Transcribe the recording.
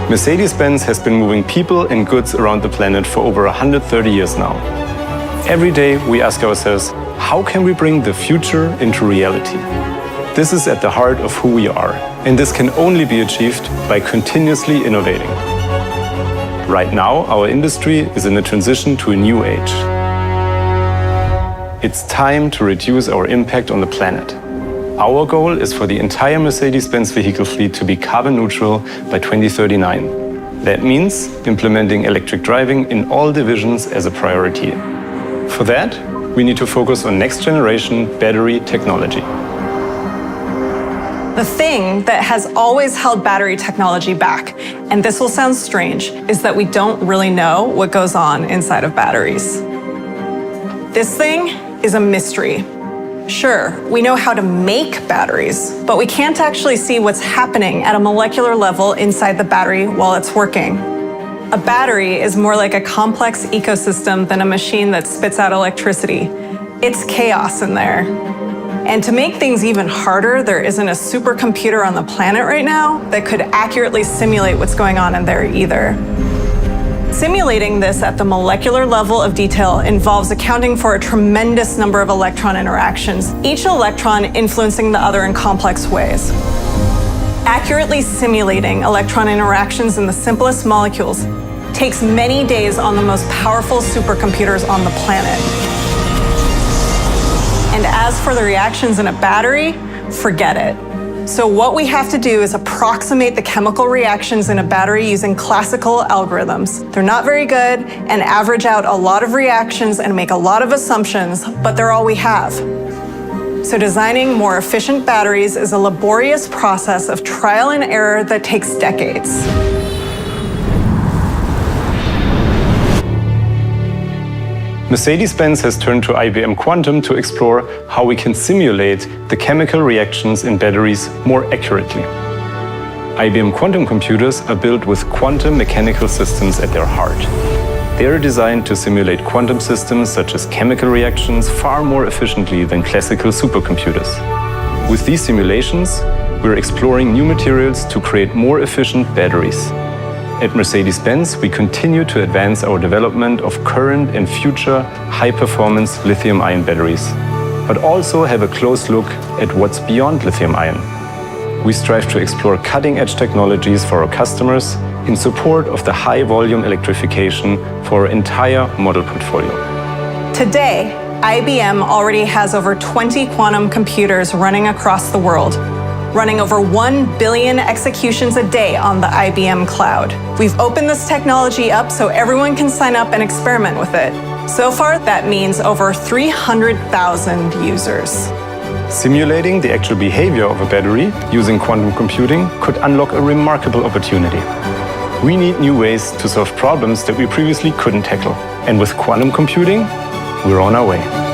Mercedes-Benz has been moving people and goods around the planet for over 130 years now. Every day we ask ourselves, how can we bring the future into reality? This is at the heart of who we are, and this can only be achieved by continuously innovating. Right now, our industry is in a transition to a new age. It's time to reduce our impact on the planet. Our goal is for the entire Mercedes-Benz vehicle fleet to be carbon neutral by 2039. That means implementing electric driving in all divisions as a priority. For that, we need to focus on next-generation battery technology. The thing that has always held battery technology back, and this will sound strange, is that we don't really know what goes on inside of batteries. This thing is a mystery. Sure, we know how to make batteries, but we can't actually see what's happening at a molecular level inside the battery while it's working. A battery is more like a complex ecosystem than a machine that spits out electricity. It's chaos in there. And to make things even harder, there isn't a supercomputer on the planet right now that could accurately simulate what's going on in there either. Simulating this at the molecular level of detail involves accounting for a tremendous number of electron interactions, each electron influencing the other in complex ways. Accurately simulating electron interactions in the simplest molecules takes many days on the most powerful supercomputers on the planet. And as for the reactions in a battery, forget it. So what we have to do is approximate the chemical reactions in a battery using classical algorithms. They're not very good and average out a lot of reactions and make a lot of assumptions, but they're all we have. So designing more efficient batteries is a laborious process of trial and error that takes decades. Mercedes-Benz has turned to IBM Quantum to explore how we can simulate the chemical reactions in batteries more accurately. IBM Quantum computers are built with quantum mechanical systems at their heart. They are designed to simulate quantum systems such as chemical reactions far more efficiently than classical supercomputers. With these simulations, we're exploring new materials to create more efficient batteries. At Mercedes-Benz, we continue to advance our development of current and future high-performance lithium-ion batteries, but also have a close look at what's beyond lithium-ion. We strive to explore cutting-edge technologies for our customers in support of the high-volume electrification for our entire model portfolio. Today, IBM already has over 20 quantum computers running across the world, running over 1 billion executions a day on the IBM cloud. We've opened this technology up so everyone can sign up and experiment with it. So far, that means over 300,000 users. Simulating the actual behavior of a battery using quantum computing could unlock a remarkable opportunity. We need new ways to solve problems that we previously couldn't tackle. And with quantum computing, we're on our way.